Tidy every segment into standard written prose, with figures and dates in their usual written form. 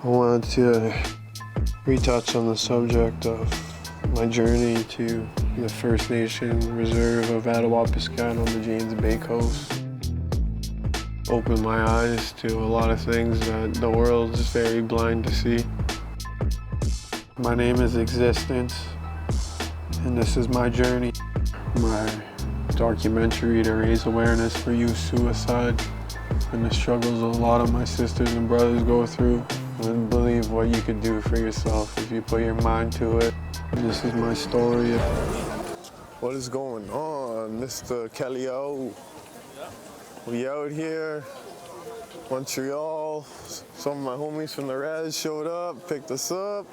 I wanted to retouch on the subject of my journey to the First Nation reserve of Attawapiskat on the James Bay coast. Opened my eyes to a lot of things that the world is very blind to see. My name is Existence, and this is my journey. My documentary to raise awareness for youth suicide and the struggles a lot of my sisters and brothers go through. And believe what you can do for yourself if you put your mind to it. This is my story. What is going on, Mr. Keleo? We out here, Montreal. Some of my homies from the res showed up, picked us up.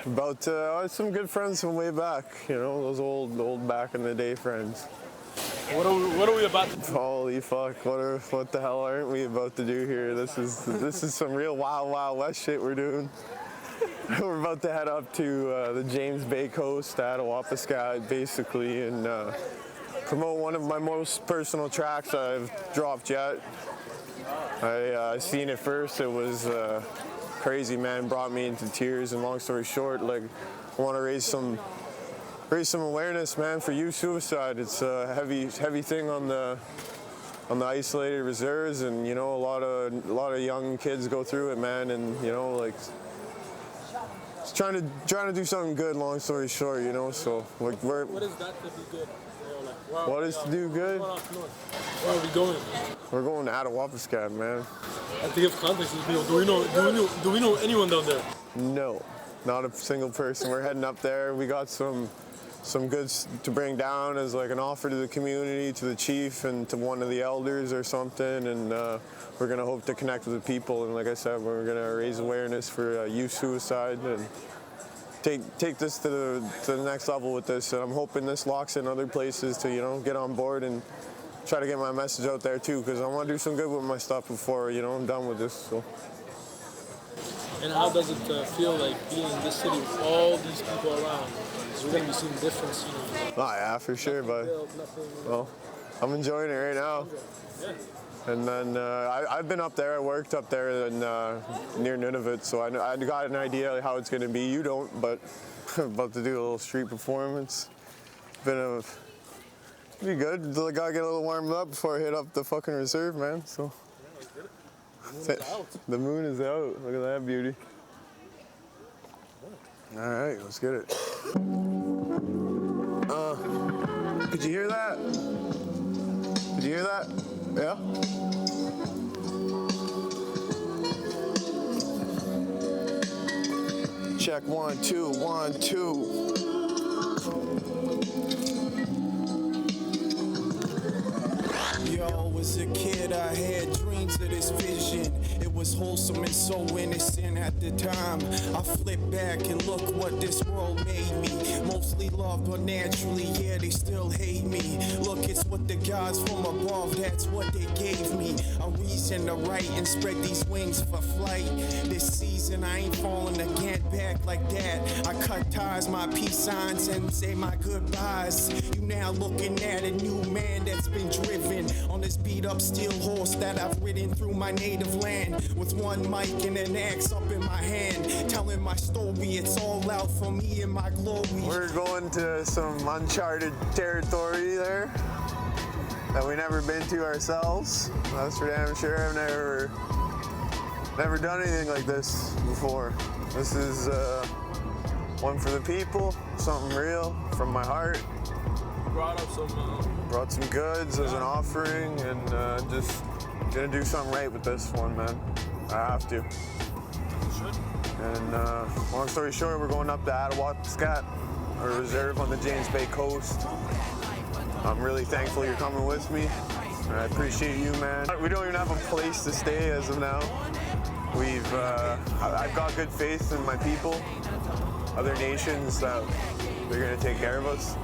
About some good friends from way back, you know, those old back in the day friends. What are we about to do? Holy fuck, what the hell aren't we about to do here? This is some real wild west shit we're doing. We're about to head up to the James Bay coast, Attawapiskat, basically, and promote one of my most personal tracks I've dropped yet. I seen it first, it was crazy, man, brought me into tears, and long story short, like, I want to raise some awareness, man, for youth suicide. It's a heavy thing on the isolated reserves, and you know, a lot of young kids go through it, man, and you know, like, it's trying to do something good. Long story short, you know, so like What is that to be good? What is to do good? Where are we going? We're going to Attawapiskat, man. I think of context, people. Do we know anyone down there? No, not a single person. We're heading up there. We got some goods to bring down as like an offer to the community, to the chief, and to one of the elders or something. And we're gonna hope to connect with the people. And like I said, we're gonna raise awareness for youth suicide and take this to the next level with this. And I'm hoping this locks in other places to, you know, get on board and try to get my message out there too, because I want to do some good with my stuff before, you know, I'm done with this. So. And how does it feel like being in this city with all these people around? We're going to be seeing difference, you know. Oh, yeah, for sure, but well, I'm enjoying it right now. Yeah. And then I've been up there. I worked up there near Nunavut, so I got an idea how it's going to be. You don't, but I'm about to do a little street performance. Be good. I gotta get a little warmed up before I hit up the fucking reserve, man. So. The moon is out. Look at that beauty. All right, let's get it. Could you hear that? Did you hear that? Yeah? Check 1 2 1 2. Yo, as a kid, I had dreams of this vision. It was wholesome and so innocent at the time. I flip back and look what this world made me. Mostly loved, but naturally, yeah, they still hate me. Look, it's what the gods from above, that's what they gave me. A reason to write and spread these wings for flight. This season, I ain't falling again back like that. I cut ties, my peace signs, and say my goodbyes. You now looking at a new man that's been driven on this beat up steel horse that I've ridden through my native land, with one mic and an axe up in my hand, telling my story. It's all out for me and my glory. We're going to some uncharted territory there that we've never been to ourselves. That's for damn sure. I've never done anything like this before. This is one for the people, something real from my heart. Brought some goods as an offering, and just gonna do something right with this one, man. I have to. And long story short, we're going up to Attawapiskat, a reserve on the James Bay coast. I'm really thankful you're coming with me. I appreciate you, man. We don't even have a place to stay as of now. I've got good faith in my people, other nations, that they're gonna take care of us,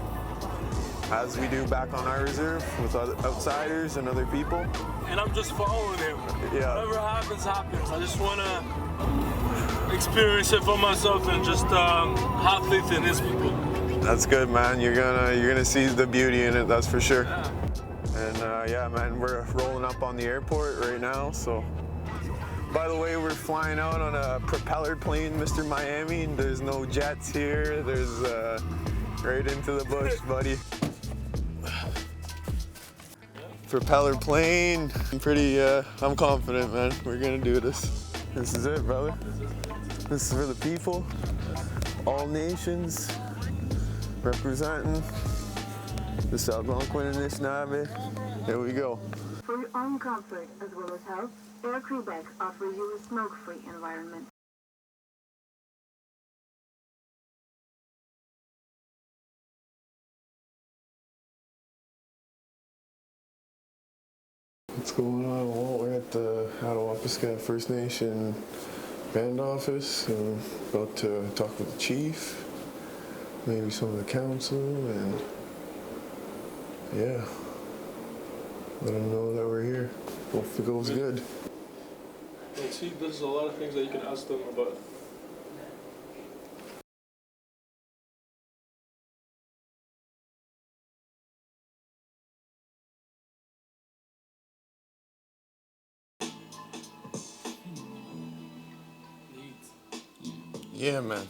as we do back on our reserve with other outsiders and other people. And I'm just following him. Yeah. Whatever happens, happens. I just want to experience it for myself and just have faith in his people. That's good, man. You're gonna see the beauty in it, that's for sure. Yeah. And yeah, man, we're rolling up on the airport right now, so By the way, we're flying out on a propeller plane, Mr. Miami. There's no jets here. There's right into the bush, buddy. Propeller plane. I'm confident, man. We're gonna do this. This is it, brother. This is for the people. All nations representing the Algonquin Anishinaabe. Here we go. For your own comfort as well as health, Air Quebec offers you a smoke-free environment. What's going on? Well, we're at the Attawapiskat First Nation band office. About to talk with the chief, maybe some of the council, and yeah, let them know that we're here. Hope it goes good. And see, there's a lot of things that you can ask them about. Yeah, man.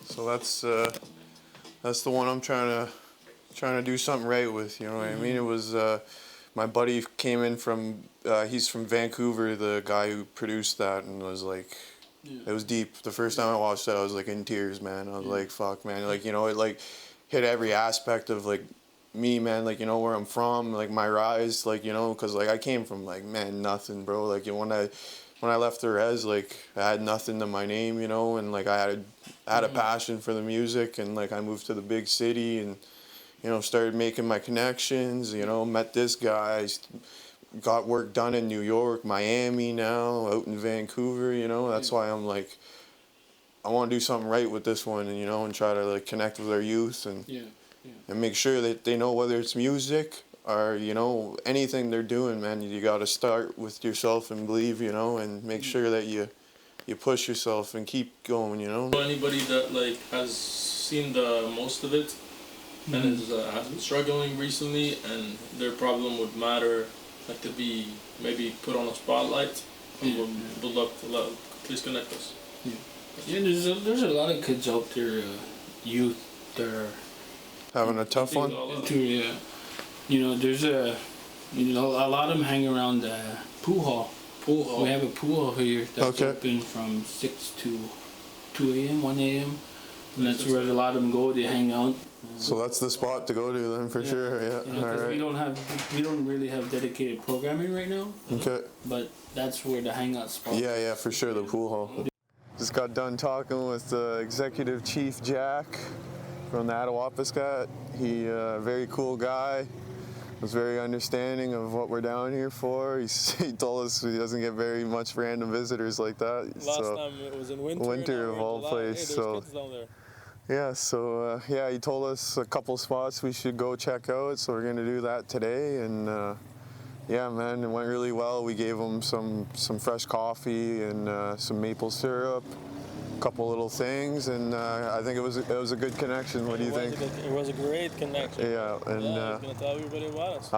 So that's the one I'm trying to do something right with. You know what I mean? It was my buddy came in from he's from Vancouver, the guy who produced that, and was like, it was deep. The first time I watched that, I was like in tears, man. I was like, fuck, man. Like, you know, it like hit every aspect of like me, man. Like, you know, where I'm from, like my rise, like, you know, because like I came from like, man, nothing, bro. Like, you know, when I left the res, like I had nothing to my name, you know, and like I had a passion for the music, and like I moved to the big city and, you know, started making my connections, you know, met this guy, got work done in New York, Miami now, out in Vancouver, you know. That's why I'm like, I want to do something right with this one, and, you know, and try to like connect with our youth and and make sure that they know whether it's music or, you know, anything they're doing, man, you got to start with yourself and believe, you know, and make sure that you push yourself and keep going, you know. Anybody that like has seen the most of it and has been struggling recently, and their problem would matter, like to be maybe put on a spotlight, would love to please connect us. Yeah, there's a lot of kids out there, youth, that are Having a tough one. yeah. You know, there's a lot of them hang around the pool hall. We have a pool hall here that's open from 6 to 2 a.m., 1 a.m. And that's where a lot of them go. They hang out. So that's the spot to go to then, for sure. Yeah. You know, All right. we don't really have dedicated programming right now. Okay. But that's where the hangout spot. Yeah, for sure. The pool hall. Just got done talking with Executive Chief Jack from the Attawapiskat. He very cool guy. Was very understanding of what we're down here for. He told us he doesn't get very much random visitors like that. Last time it was in winter. Winter of all places. Hey, so kids down there. yeah, so yeah, he told us a couple spots we should go check out. So we're gonna do that today, and yeah, man, it went really well. We gave him some fresh coffee and some maple syrup. Couple little things, and I think it was a good connection. What do you think? It was a great connection. Yeah, and I was gonna tell everybody about us.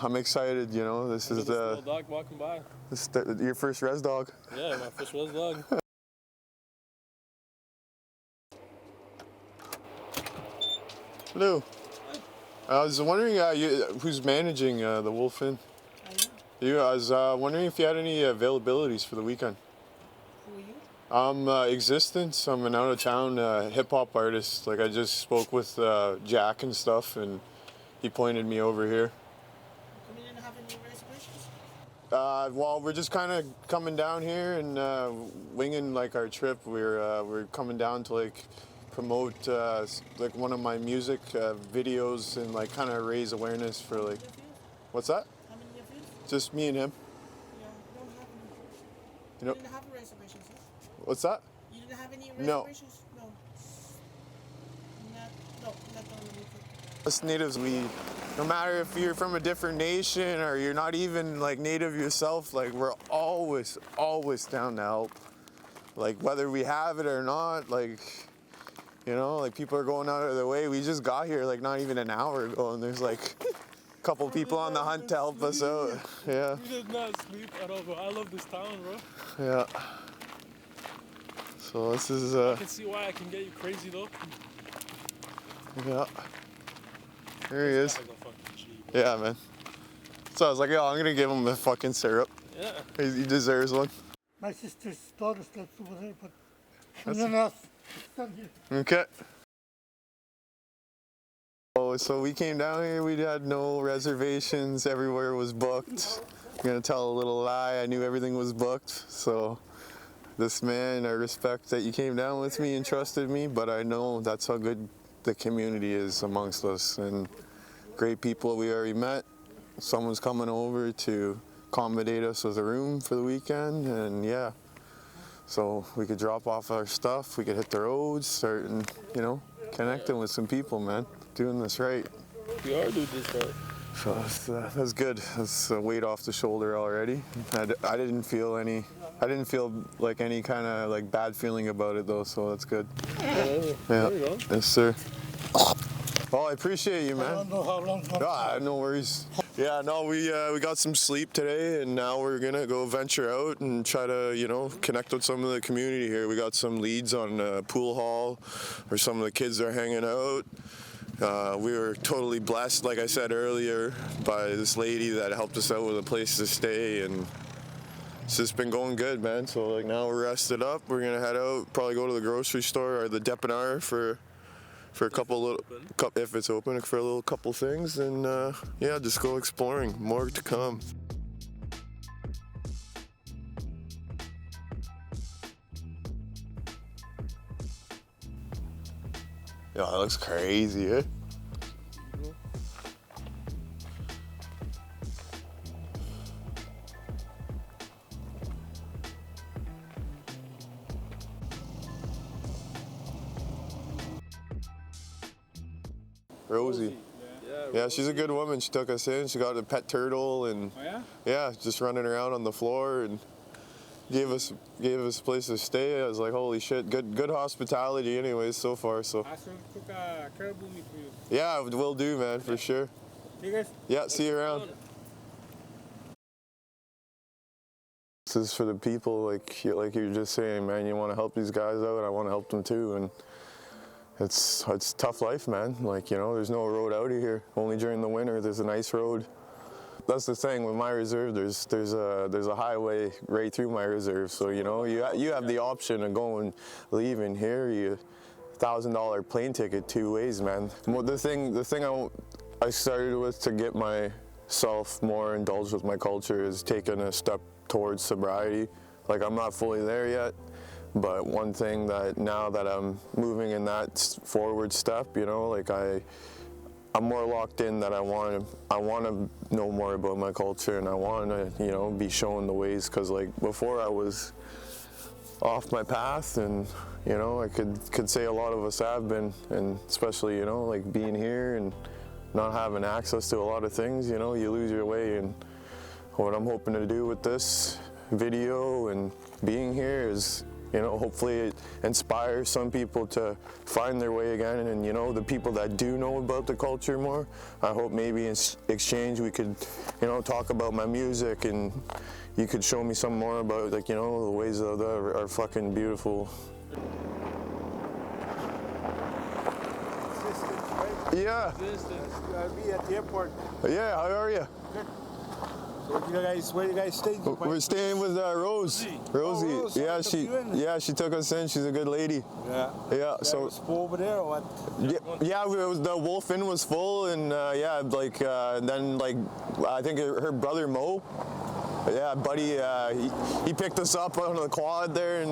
I'm excited. You know, this is little dog walking by. Your first res dog. Yeah, my first res dog. Hello. I was wondering who's managing the Wolfin. I was wondering if you had any availabilities for the weekend. I'm Existence. I'm an out-of-town hip-hop artist. Like, I just spoke with Jack and stuff, and he pointed me over here. You didn't have any reservations? Well, we're just kind of coming down here and winging like our trip. We're coming down to like promote like one of my music videos and like kind of raise awareness for like. What's that? How many of you? Just me and him. Yeah, we don't have any. You know. You didn't have reservations, huh? What's that? You didn't have any No. reservations? No. Not on the weekend. Us natives, no matter if you're from a different nation or you're not even like native yourself, like we're always down to help. Like whether we have it or not, like, you know, like people are going out of their way. We just got here like not even an hour ago, and there's like couple people on the hunt to help us out. Yeah. We did not sleep at all, bro. I love this town, bro. Yeah. So this is I can see why I can get you crazy though. yeah. There he is. This guy's a fucking G, bro. Yeah, man. So I was like, yo, I'm gonna give him a fucking syrup. Yeah. He deserves one. My sister's daughter slept over there, but no, no, stand here. Okay. Oh, so we came down here, we had no reservations, everywhere was booked. I'm gonna tell a little lie, I knew everything was booked, so this man, I respect that you came down with me and trusted me, but I know that's how good the community is amongst us, and great people we already met. Someone's coming over to accommodate us with a room for the weekend, and yeah. So we could drop off our stuff, we could hit the roads, start and, you know, connecting with some people, man. Doing this right. We are doing this right. So that's good. That's a weight off the shoulder already. I didn't feel like any kind of like bad feeling about it though, so that's good. There you go. Yes, sir. Oh, I appreciate you, I man. don't know how long. No worries. Yeah, no, we got some sleep today, and now we're gonna go venture out and try to, you know, connect with some of the community here. We got some leads on pool hall, where some of the kids are hanging out. We were totally blessed, like I said earlier, by this lady that helped us out with a place to stay, and it's just been going good, man. So like now we're rested up. We're gonna head out, probably go to the grocery store or the dépanneur for a couple if it's open, for a little couple things, and yeah, just go exploring. More to come. Yeah, that looks crazy, eh? Rosie. Yeah, she's a good woman. She took us in. She got a pet turtle, and yeah, just running around on the floor, and gave us a place to stay. I was like, holy shit, good hospitality anyways so far. So Cook a caribou meat for you. yeah, will do, man, for sure. You guys? Yeah, see you around. This is for the people, like you're just saying, man. You want to help these guys out, I want to help them too, and it's tough life, man. Like, you know, there's no road out of here. Only during the winter there's a nice road. That's the thing with my reserve. There's a highway right through my reserve, so you know you have the option of going, leaving here. You $1,000 plane ticket 2 ways, man. The thing I started with to get myself more indulged with my culture is taking a step towards sobriety. Like, I'm not fully there yet, but one thing that now that I'm moving in that forward step, you know, like I'm more locked in that I want to know more about my culture, and I want to, you know, be shown the ways, because like before I was off my path, and you know, I could say a lot of us have been, and especially, you know, like being here and not having access to a lot of things, you know, you lose your way. And what I'm hoping to do with this video and being here is, you know, hopefully it inspires some people to find their way again. And, you know, the people that do know about the culture more, I hope maybe in exchange we could, you know, talk about my music, and you could show me some more about, like, you know, the ways that are fucking beautiful. Yeah. Me at the airport. Yeah, how are you? So where you guys staying? We're staying with Rose. Rosie. Oh, Rose, She took us in. She's a good lady. Yeah. Yeah. So was full over there or what? yeah, the Wolf Inn was full, and yeah, like then like I think her brother Mo. Yeah, buddy, he picked us up on the quad there, and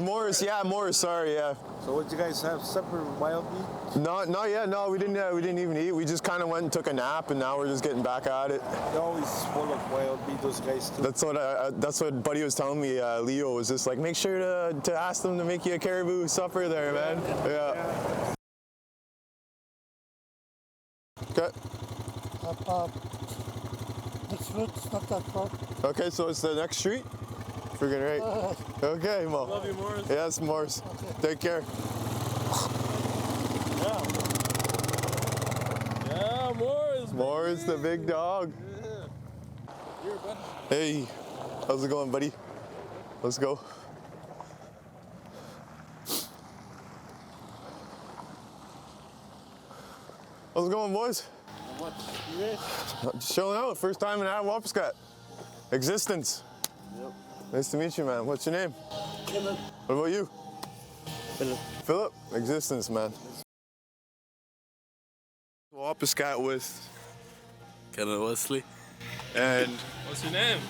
Morris. Morris. Sorry, yeah. So what, you guys have separate wild meat? Not yet. No, we didn't even eat. We just kind of went and took a nap, and now we're just getting back at it. They're always full of wild meat, those guys too. That's what Buddy was telling me. Leo was just like, make sure to ask them to make you a caribou supper there, man. Yeah. Okay. This route's not that far. Okay, so it's the next street? Freaking right. Okay, Mo. Love you, Morris. Yes, Morris. Okay. Take care. Yeah, Morris, Morris, the big dog. Hey, how's it going, buddy? Let's go. How's it going, boys? Just chilling out. First time in Attawapiskat. Existence. Yep. Nice to meet you, man. What's your name? Philip. What about you? Philip. Philip. Existence, man. Attawapiskat with Wesley. and What's your name?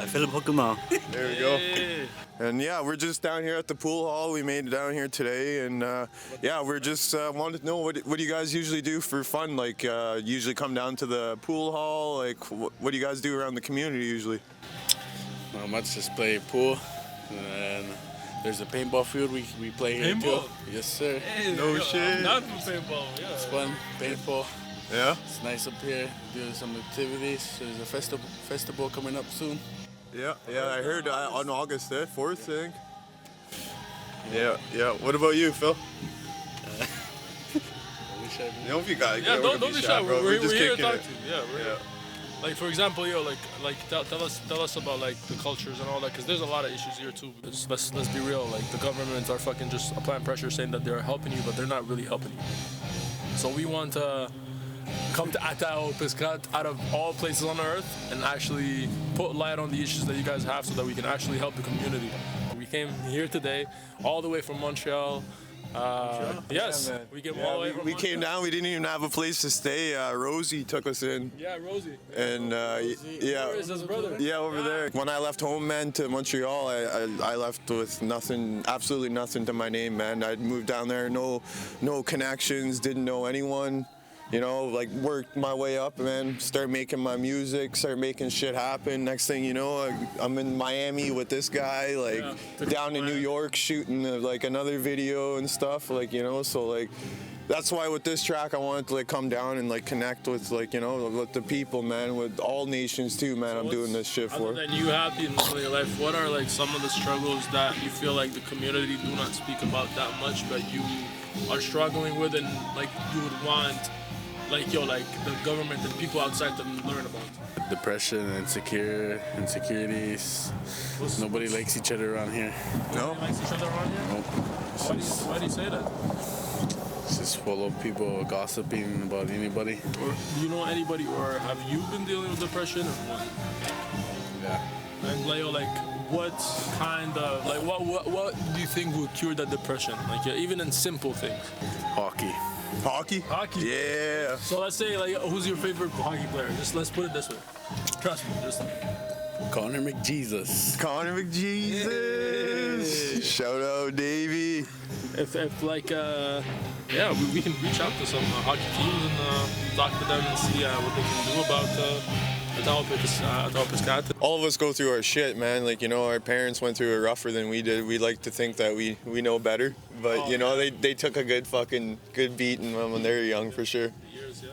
Philip Hokuma. there we go. Hey. And yeah, we're just down here at the pool hall. We made it down here today, and yeah, we're just wanted to know what do you guys usually do for fun? Like, usually come down to the pool hall. Like, what do you guys do around the community usually? Not much, just play pool. And there's a paintball field we play here Paintball? too. Yes, sir. Hey, No yo, shit. I'm not from paintball. Yeah. It's fun, paintball. Yeah. It's nice up here, doing some activities. There's a festival coming up soon. Yeah, I heard on August 4th, I think. Yeah. What about you, Phil? Don't be guy. Yeah, don't be shy. bro. We're just here to kicking talk it. to you. Yeah, we're like, for example, tell us about like the cultures and all that, because there's a lot of issues here too. Let's be real. Like, the governments are fucking just applying pressure, saying that they're helping you, but they're not really helping you. So we want to come to Attawapiskat out of all places on earth and actually put light on the issues that you guys have, so that we can actually help the community. We came here today, all the way from Montreal. Yes, Yeah, man. we came Yeah, all the way from we Montreal. came down. We didn't even have a place to stay. Rosie took us in, Yeah, Rosie. and yeah. Where is his brother? Yeah, over there. When I left home, man, to Montreal, I left with nothing, absolutely nothing to my name, man. I moved down there, no connections, didn't know anyone. You know, like, worked my way up, man. Start making my music, start making shit happen. Next thing you know, I'm in Miami with this guy, like, down in New York shooting like another video and stuff, like, you know. So like, that's why with this track I wanted to like come down and like connect with, like, you know, with the people, man, with all nations too, man. I'm doing this shit for. Other than you happy in your life, what are like some of the struggles that you feel like the community do not speak about that much, but you are struggling with, and like you would want, like, like the government and people outside to learn about? Depression, insecurities. Nobody likes each other around here. No? Nobody likes each other around here? Nope. Why do you say that? It's just full of people gossiping about anybody. Or do you know anybody, or have you been dealing with depression, or what? Yeah. And Leo, like, what kind of, like, what do you think would cure that depression? Like, even in simple things. Hockey. Hockey? Hockey. Yeah. So let's say, like, who's your favorite hockey player? Let's put it this way. Trust me, just Connor McJesus. Connor McJesus. Shout out, Davey. if like yeah, we can reach out to some hockey teams and talk to them and see what they can do about Attawapiskat. All of us go through our shit, man. Like, you know, our parents went through it rougher than we did. We like to think that we know better. But, you know, they took a good beating when they were young, for sure. Years, yeah.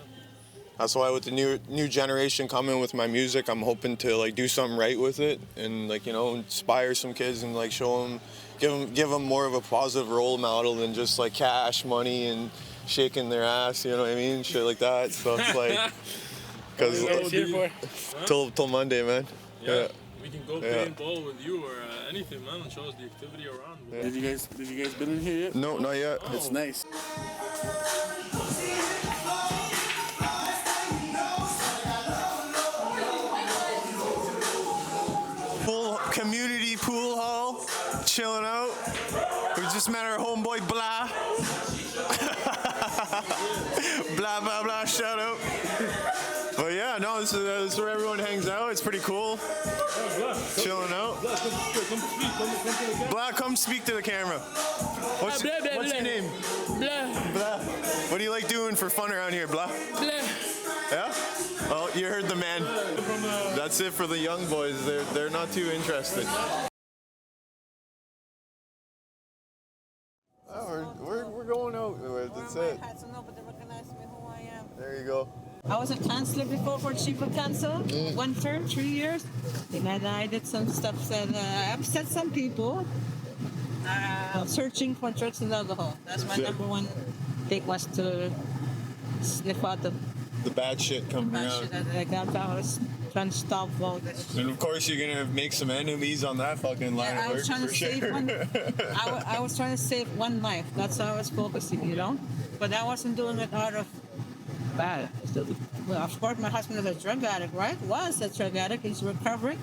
That's why with the new generation coming with my music, I'm hoping to, like, do something right with it and, like, you know, inspire some kids and, like, show them, give them more of a positive role model than just, like, cash, money, and shaking their ass, you know what I mean? Shit like that. So it's like, because till Monday, man. Yeah. We can go paintball with you or anything, man, and show us the activity around. Yeah. Did you guys been in here yet? No, not yet. It's nice. Full community pool hall, chilling out. We just met our homeboy Blah. Blah, blah, blah, shout out. But yeah, no, this is where everyone hangs out. It's pretty cool. Chilling out. Blah, come speak to the camera. What's your name? Blah, Blah. What do you like doing for fun around here, Blah? blah. Yeah? Oh, you heard the man. That's it for the young boys. They're not too interested. Oh, we're going out. That's it. Had to know, but they recognize me who I am. There you go. I was a counselor before for chief of council, 1 term, 3 years. Then I did some stuff that upset some people. Searching for drugs and alcohol. That's my number one thing, was to sniff out the the bad shit coming out. I was trying to stop all this. And of course you're gonna make some enemies on that fucking line Yeah, of I was work trying for to save sure. one. I was trying to save one life. That's how I was focusing, you know. But I wasn't doing it out of bad. Well, of course, my husband is a drug addict, right? Was a drug addict. He's recovering.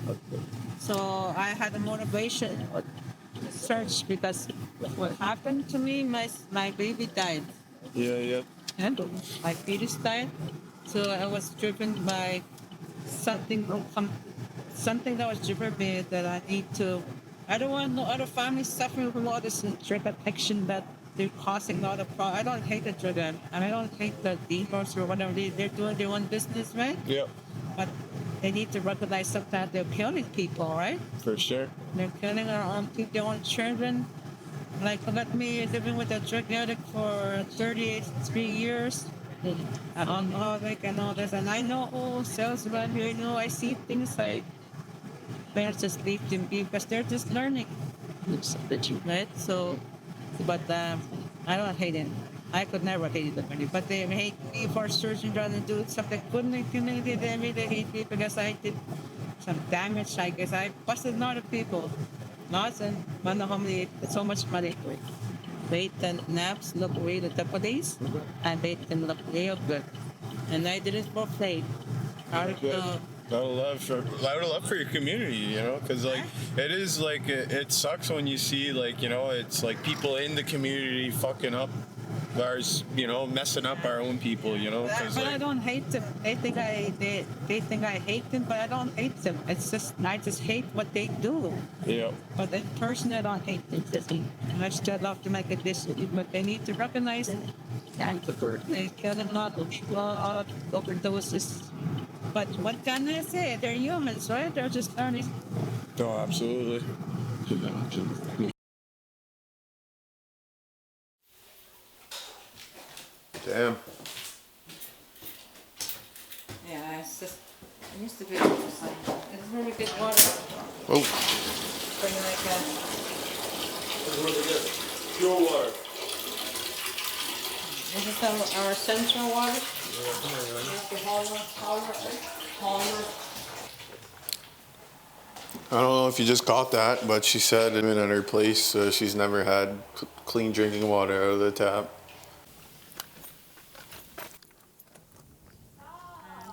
So I had a motivation to search because what happened to me, my baby died. Yeah. And my fetus died. So I was driven by something that was driven me that I need to. I don't want no other families suffering from all this drug addiction that they're causing a lot of problems. I don't hate the drug addict, and I don't hate the dealers or whatever. They're doing their own business, right? Yep. But they need to recognize sometimes they're killing people, right? For sure. They're killing our own people, their own children. Like, look at me living with a drug addict for 3 years. Alcoholic and all this. And I know all sales around here, you know, I see things like, better just leave them be because they're just learning. Right? So, but I don't hate it. I could never hate anybody. But they hate me for searching trying to do something good in the community. They really hate me because I did some damage, I guess. I busted a lot of people. Lots and wonder how many, so much money. Wait and naps look really the days, and they can look real good. And I did it for play. Out of the A lot of love for your community, you know, because like it is like it sucks when you see like, you know, it's like people in the community fucking up ours, you know, messing up our own people, you know. But like, I don't hate them. They think I hate them, but I don't hate them. It's just I just hate what they do. yeah. But in person, I don't hate them. And I still love to make a decision, but they need to recognize it. They kill a lot of people, overdoses. But what can I say? They're humans, right? They're just learning. Oh, absolutely. Damn. Yeah, it's just, it used to be it's really good water. Oh. Bring like that. Pure water. This is our central water. I don't know if you just caught that, but she said even at her place she's never had clean drinking water out of the tap.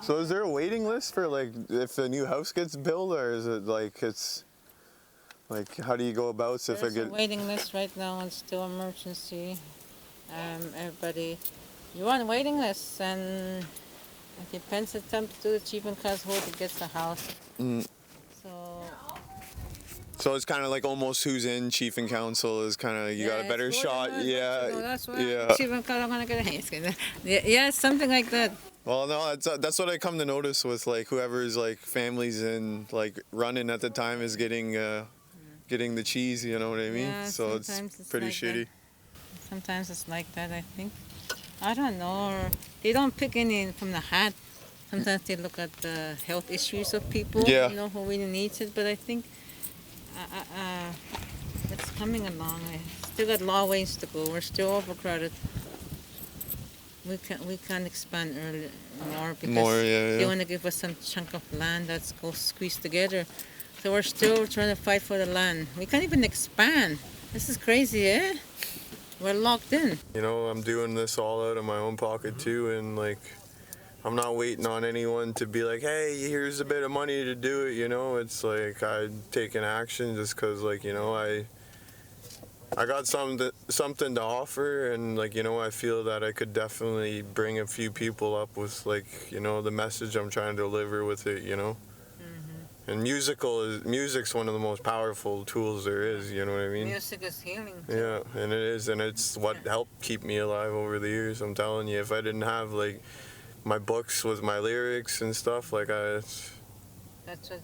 So is there a waiting list for like if a new house gets built, or is it like it's like how do you go about if There's a waiting list right now and still emergency. Everybody, you're on a waiting list, and it depends on time to do the chief and who gets the house. So it's kind of like almost who's in chief and council is kind of you got a better shot. That's why Yeah. chief and I'm gonna get a house. Yeah, something like that. Well, no, that's what I come to notice with like whoever's like families in like running at the time is getting the cheese. You know what I mean? Yeah, so it's pretty like shitty. that. Sometimes it's like that, I think. I don't know. Or they don't pick any from the hat. Sometimes they look at the health issues of people, Yeah. you know, who really needs it. But I think it's coming along. I still got a long ways to go. We're still overcrowded. We can't expand more because they want to give us some chunk of land that's go squeezed together. So we're still trying to fight for the land. We can't even expand. This is crazy, eh? We're locked in. You know, I'm doing this all out of my own pocket too, and like, I'm not waiting on anyone to be like, hey, here's a bit of money to do it, you know? It's like, I'm taking action just because, like, you know, I got something to offer, and like, you know, I feel that I could definitely bring a few people up with like, you know, the message I'm trying to deliver with it, you know? And music's one of the most powerful tools there is, you know what I mean? Music is healing. Yeah, and it is, and it's what helped keep me alive over the years. I'm telling you, if I didn't have like my books with my lyrics and stuff, like That's what.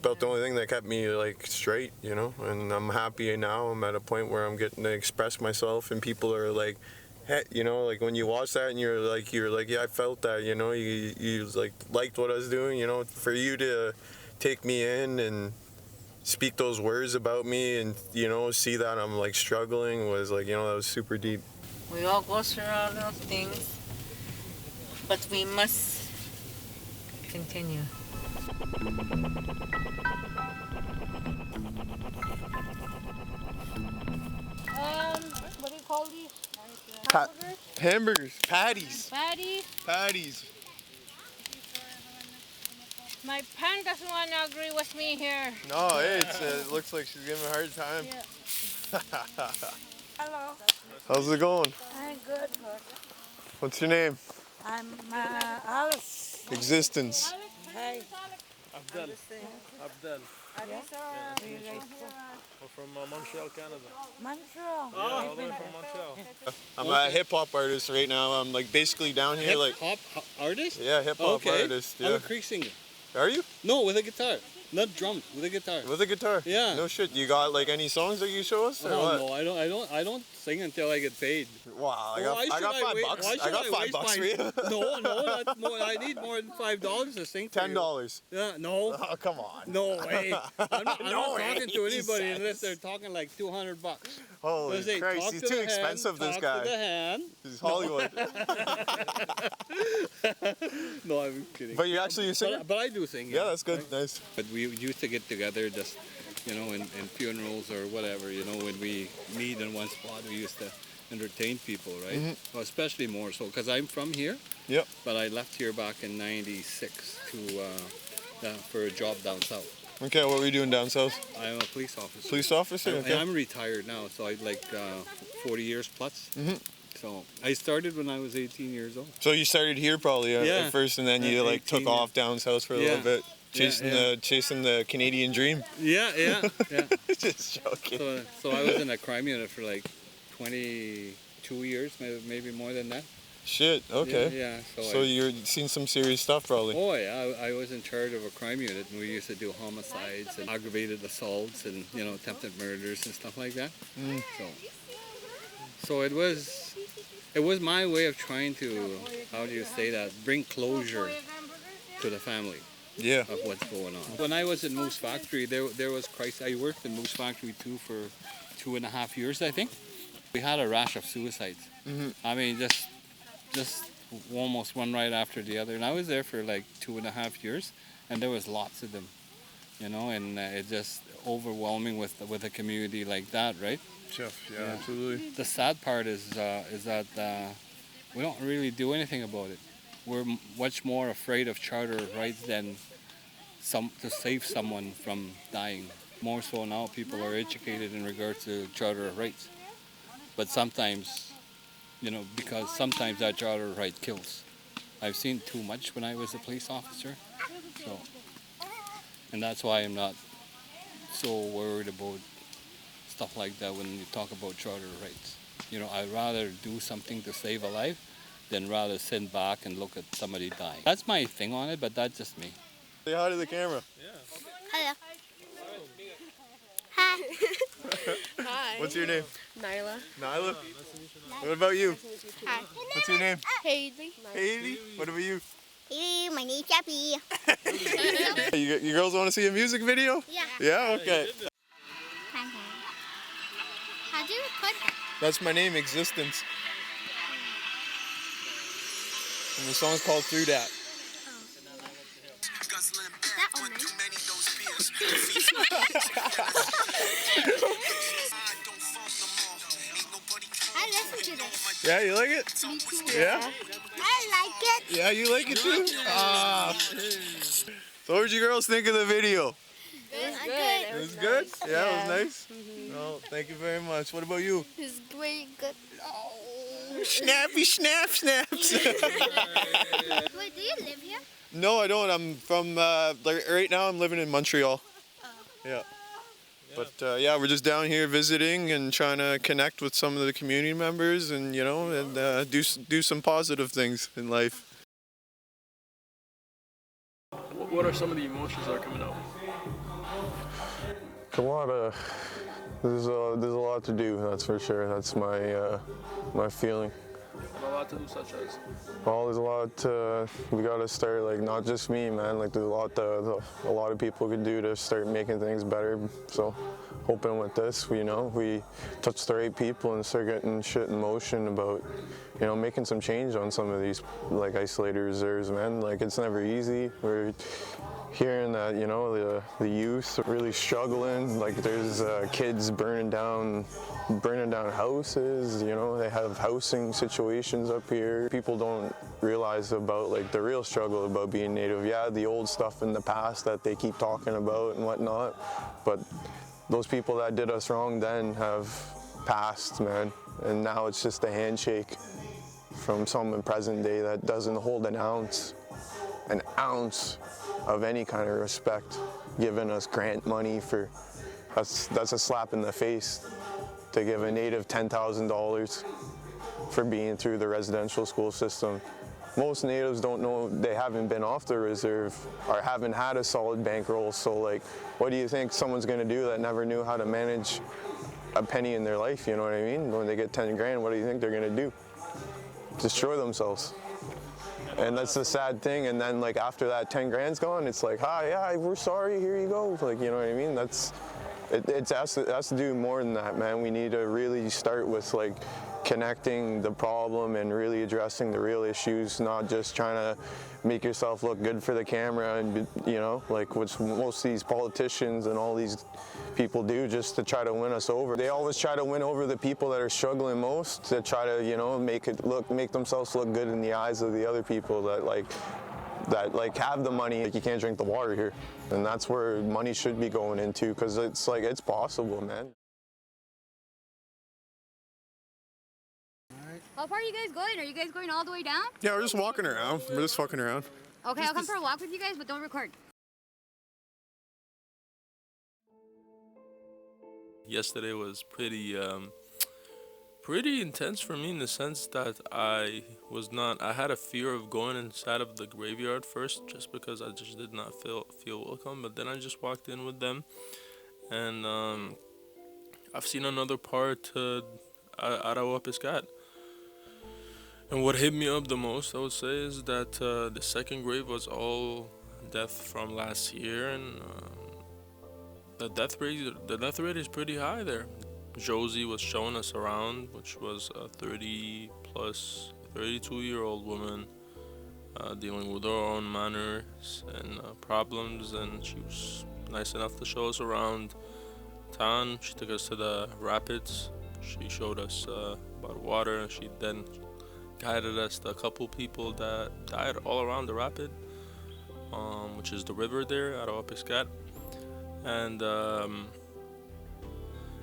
about the only thing that kept me like straight, you know. And I'm happy now. I'm at a point where I'm getting to express myself, and people are like, hey, you know, like when you watch that and you're like, yeah, I felt that, you know, you like liked what I was doing, you know. For you to take me in and speak those words about me, and you know, see that I'm like struggling was like, you know, that was super deep. We all go through our little things. but we must continue. What do you call these? Hamburgers. Patties. Patty. Patties. My pen doesn't want to agree with me here. No, hey, it looks like she's giving a hard time. Yeah. Hello. How's it going? I'm good. What's your name? I'm Alice. Existence. Hi. Abdel. Abdel. Yes. We're from Montreal, Canada. Montreal. All the way from Montreal. I'm a hip hop artist right now. I'm like basically down here like. Hip hop artist? Yeah, hip hop artist. Yeah. I'm a creek singer. Are you? No, with a guitar. Not drums, with a guitar. With a guitar? Yeah. No shit. You got like any songs that you show us or what? No, I don't sing until I get paid. Wow, I got $5. I got $5 for you. No, I need more than $5 to sing for you. $10. Yeah, no. Oh, come on. No way. I'm not No talking way, to he anybody says. unless they're talking like $200. Holy Let's say, Christ, talk he's to too the expensive, hand, this talk guy. to the hand. He's Hollywood. No, I'm kidding. But you're actually a singer? But I do sing. Yeah, that's good. Nice. But we used to get together just, you know, in funerals or whatever, you know, when we meet in one spot, we used to entertain people, right? Mm-hmm. Well, especially more so, because I'm from here. Yep. But I left here back in '96 for a job down south. Okay, what were you doing down south? I'm a police officer. Police officer? Okay. I'm retired now, so I like 40 years plus. Mm-hmm. So I started when I was 18 years old. So you started here probably at first, and then you like took off down south for a little bit, chasing the Canadian dream. Yeah. Just joking. So I was in a crime unit for like 22 years, maybe more than that. Shit. Okay. Yeah. So you're seen some serious stuff probably. Oh yeah, I was in charge of a crime unit, and we used to do homicides and aggravated assaults and attempted murders and stuff like that. Mm. So it was my way of trying to, how do you say that, bring closure to the family. Yeah. Of what's going on. When I was in Moose Factory, there was crisis. I worked in Moose Factory too for 2.5 years, I think. We had a rash of suicides. Mm-hmm. I mean, just almost one right after the other. And I was there for like 2.5 years, and there was lots of them, and it just overwhelming with a community like that, right? Chef, yeah, absolutely. The sad part is that we don't really do anything about it. We're much more afraid of charter rights than to save someone from dying. More so now, people are educated in regards to charter rights. But sometimes, because sometimes that charter right kills. I've seen too much when I was a police officer, and that's why I'm not so worried about stuff like that when you talk about charter rights. I'd rather do something to save a life than rather sit back and look at somebody dying. That's my thing on it, but that's just me. Say hi to the camera. Hello. Hi. Hi. What's your name? Nyla. Nyla? What about you? Hi. What's your name? Haley. Haley? What about you? Hey, my name's Chappie. You girls want to see a music video? Yeah. Yeah? Okay. How do you put that? That's my name, Existence. And the song's called Through That. That one, I listen to this. Yeah, you like it? Me too. Yeah? I like it. Yeah, you like it too? So what did you girls think of the video? It was good. It was good? Yeah, it was nice? Oh, thank you very much. What about you? It was very good. Snappy snap snaps. Wait, do you live here? No, I don't. I'm from, right now I'm living in Montreal. Yeah. But yeah, we're just down here visiting and trying to connect with some of the community members and, do some positive things in life. What are some of the emotions that are coming out? There's a lot to do, that's for sure. That's my feeling. A lot to do, such as? Well, there's a lot we gotta start, like, not just me, man. Like, there's a lot of people can do to start making things better. So hoping with this, you know, we touch the right people and start getting shit in motion about, you know, making some change on some of these, like, isolated reserves, man. Like, it's never easy. We're hearing that, you know, the youth are really struggling. Like, there's kids burning down houses, you know, they have housing situations up here. People don't realize about, like, the real struggle about being Native. Yeah, the old stuff in the past that they keep talking about and whatnot, but those people that did us wrong then have passed, man. And now it's just a handshake from someone present day that doesn't hold an ounce of any kind of respect, giving us grant money for, that's a slap in the face to give a Native $10,000 for being through the residential school system. Most Natives don't know, they haven't been off the reserve or haven't had a solid bankroll, so like, what do you think someone's gonna do that never knew how to manage a penny in their life, you know what I mean? When they get 10 grand, what do you think they're gonna do? Destroy themselves. And that's the sad thing, and then like after that 10 grand's gone, it's like, hi, yeah, we're sorry, here you go. Like, you know what I mean? It has to do more than that, man. We need to really start with like connecting the problem and really addressing the real issues, not just trying to make yourself look good for the camera and, you know, like what most of these politicians and all these people do just to try to win us over. They always try to win over the people that are struggling most, to try to, you know, make themselves look good in the eyes of the other people that have the money. Like, you can't drink the water here, and that's where money should be going into, because it's like, it's possible, man. How far are you guys going? Are you guys going all the way down? Yeah, we're just walking around. We're just fucking around. Okay, I'll come for a walk with you guys, but don't record. Yesterday was pretty intense for me, in the sense that I had a fear of going inside of the graveyard first, just because I just did not feel welcome. But then I just walked in with them, and I've seen another part to Attawapiskat. And what hit me up the most, I would say, is that the second grave was all death from last year, and the death rate is pretty high there. Josie was showing us around, which was a 32-year-old woman dealing with her own manners and problems, and she was nice enough to show us around town. She took us to the rapids. She showed us about water, and she then guided us to a couple people that died all around the rapid, which is the river there, Attawapiskat. And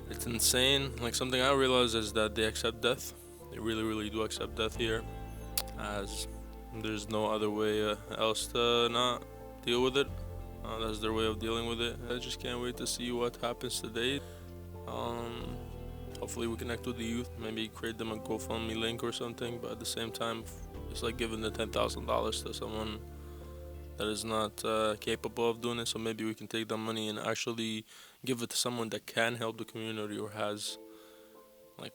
it's insane. Like, something I realized is that they accept death. They really, really do accept death here, as there's no other way else to not deal with it. That's their way of dealing with it. I just can't wait to see what happens today. Hopefully we connect with the youth, maybe create them a GoFundMe link or something, but at the same time, it's like giving the $10,000 to someone that is not capable of doing it. So maybe we can take that money and actually give it to someone that can help the community, or has like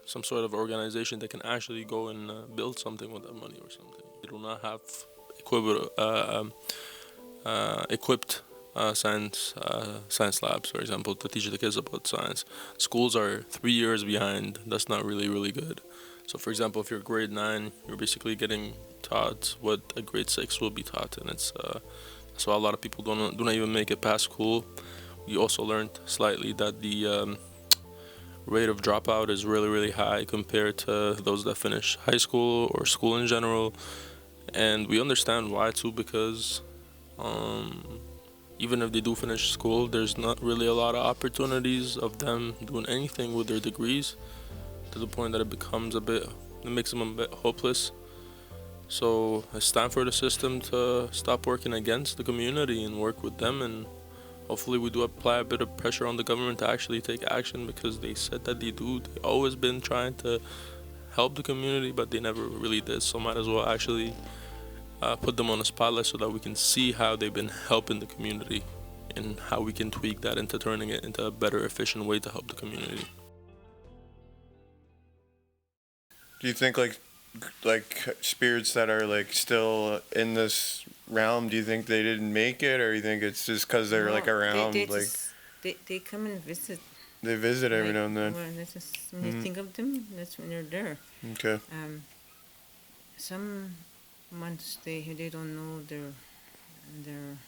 some sort of organization that can actually go and build something with that money or something. They do not have equipped science labs, for example, to teach the kids about science. Schools are 3 years behind. That's not really good. So, for example, if you're grade 9, you're basically getting taught what a grade 6 will be taught, and it's so a lot of people do not even make it past school. We also learned slightly that the rate of dropout is really high compared to those that finish high school or school in general, and we understand why too, because even if they do finish school, there's not really a lot of opportunities of them doing anything with their degrees, to the point that it makes them a bit hopeless. So it's time for the system to stop working against the community and work with them, and hopefully we do apply a bit of pressure on the government to actually take action, because they said that they do. They've always been trying to help the community, but they never really did. So might as well actually put them on a spotlight so that we can see how they've been helping the community, and how we can tweak that into turning it into a better, efficient way to help the community. Do you think like spirits that are like still in this realm, do you think they didn't make it, or you think it's just because they're like around? They come and visit. They visit every now and then. Well, that's just, when you think of them, that's when they're there. Okay. Some months they don't know they're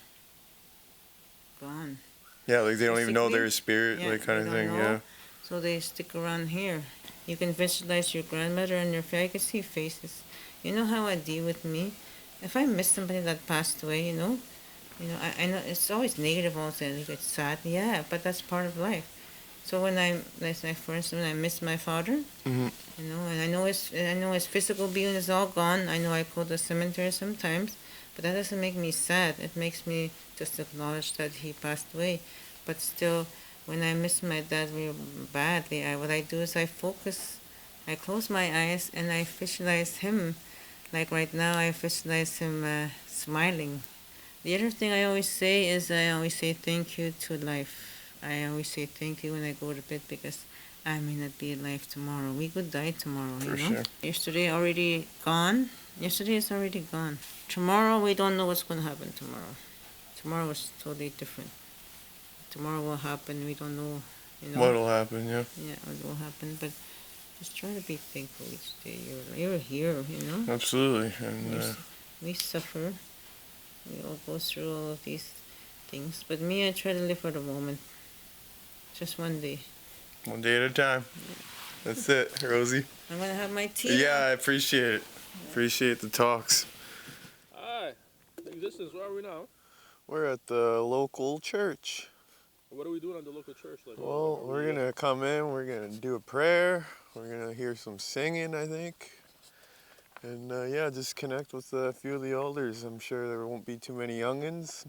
gone. Yeah, like they don't even know they're a spirit, like kind of thing. Yeah. So they stick around here. You can visualize your grandmother and your family. I can see faces. You know how I deal with me. If I miss somebody that passed away, I know it's always negative. Also, you get sad. Yeah, but that's part of life. So when let's say for instance, when I miss my father, and I know his physical being is all gone. I know I go to the cemetery sometimes, but that doesn't make me sad. It makes me just acknowledge that he passed away. But still, when I miss my dad real badly, what I do is I focus. I close my eyes and I visualize him. Like right now, I visualize him smiling. The other thing I always say is I always say thank you to life. I always say thank you when I go to bed because I may not be alive tomorrow. We could die tomorrow, For sure. Yesterday already gone. Yesterday is already gone. Tomorrow we don't know what's going to happen tomorrow. Tomorrow is totally different. Tomorrow will happen. We don't know. What'll happen? Yeah. Yeah, what will happen, but just try to be thankful each day. You're here, Absolutely, and we suffer. We all go through all of these things. But me, I try to live for the moment. Just one day. One day at a time. That's it, Rosie. I'm going to have my tea. Yeah, I appreciate it. Appreciate the talks. Hi. Existence, where are we now? We're at the local church. What are we doing at the local church? Well, we're going to come in, we're going to do a prayer, we're going to hear some singing, I think. And just connect with a few of the elders. I'm sure there won't be too many youngins,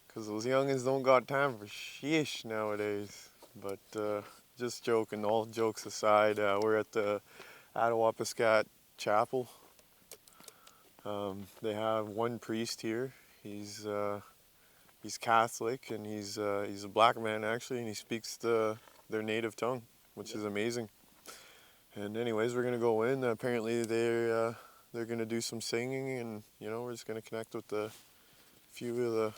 because those youngins don't got time for sheesh nowadays. But just joking, all jokes aside, we're at the Attawapiskat chapel. They have one priest here. He's Catholic, and he's a black man actually, and he speaks their native tongue, which is amazing. And anyways, we're gonna go in. Apparently they're gonna do some singing, and we're just gonna connect with a few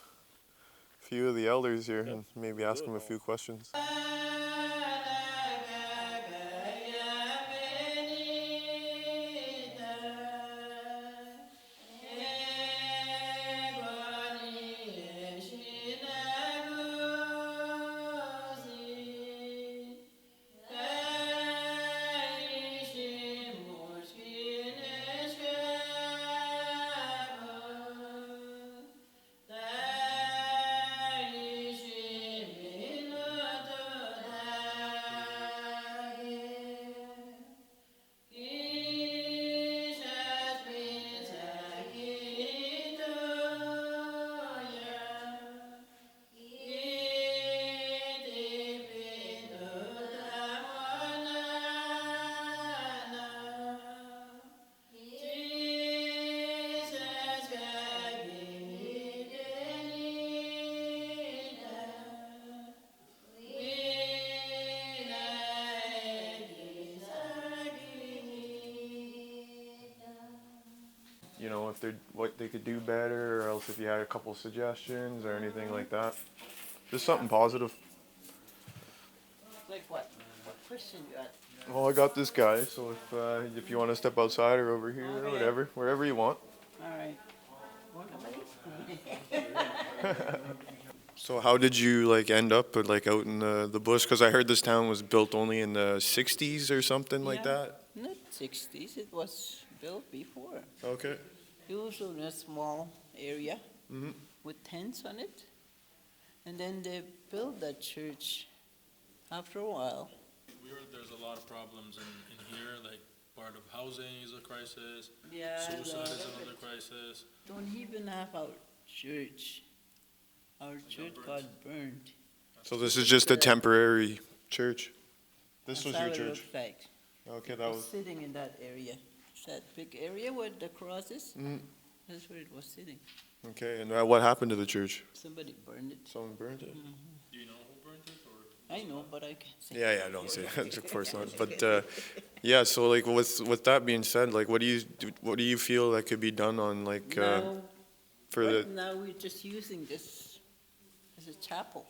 of the elders here, and maybe ask them a few questions. If what they could do better, or else if you had a couple suggestions or anything like that. Just something positive. Like what? What question you got? Well, I got this guy, so if you want to step outside or over here or whatever, wherever you want. All right. So how did you end up out in the bush? Because I heard this town was built only in the 60s or something like that. Not 60s. It was built before. Okay. It was in a small area with tents on it. And then they built that church after a while. We heard there's a lot of problems in here, like part of housing is a crisis, suicide is another crisis. Don't even have our church. Our church got burned. So this is just a temporary church? This was your That's how it church? looked like. Okay, It was sitting in that area. That big area where the cross is, that's where it was sitting. Okay, and what happened to the church? Somebody burned it. Someone burned it? Do you know who burned it? Or? I know, but I can't say. Yeah, don't say that, of course not. But so with that being said, what do you feel that could be done on Now, for right now we're just using this as a chapel.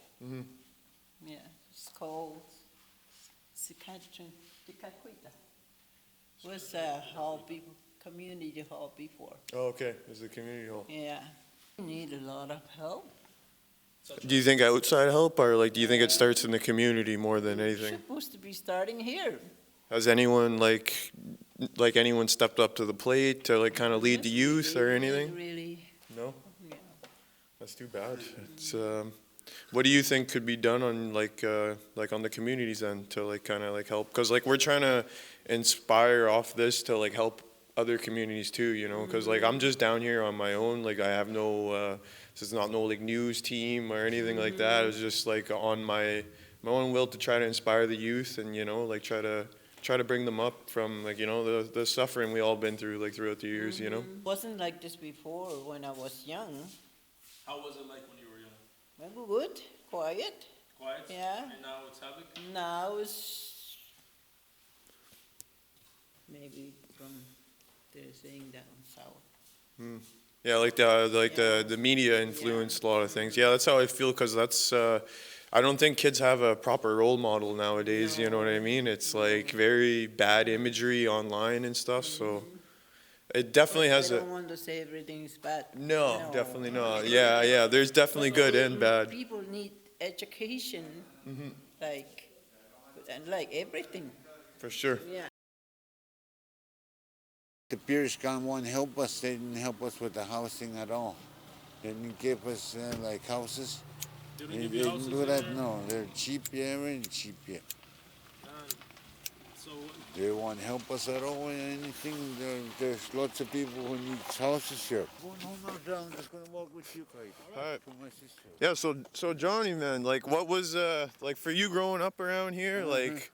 Yeah, it's called Tikakwita. Was a hall before, community hall before. Oh, okay. It's a community hall. Yeah. We need a lot of help. Do you think outside help, or like do you think it starts in the community more than anything? It's supposed to be starting here. Has anyone like anyone stepped up to the plate to like kind of lead the youth or anything? Really. No. Yeah. That's too bad. It's what do you think could be done on like on the communities end to like kind of like help? Because like we're trying to inspire off this to like help other communities too, you know? Because like I'm just down here on my own. Like I have no this is not no like news team or anything like that. It's just like on my own will to try to inspire the youth and you know like try to bring them up from like you know the suffering we all been through like throughout the years, you know? Wasn't like this before when I was young. How was it like when you were young? Well, good, quiet. Quiet? Yeah. And now it's havoc? Now it's maybe from they're saying down south. Yeah, like the media influenced a lot of things. Yeah, that's how I feel because that's I don't think kids have a proper role model nowadays. You know what I mean? It's like very bad imagery online and stuff. So it definitely has I a. don't want to say everything is bad. No, definitely not. Yeah. There's definitely good and bad. People need education, like everything. For sure. Yeah. The peers can't want to help us. They didn't help us with the housing at all. They didn't give us like houses. They didn't do that. No, they're cheap here and cheap here. So They won't help us at all in anything. There's lots of people who need houses here. Going home now, John. I'm just gonna walk with you, Kate. All right. To my sister. Yeah. So Johnny, man, like, what was like for you growing up around here, like.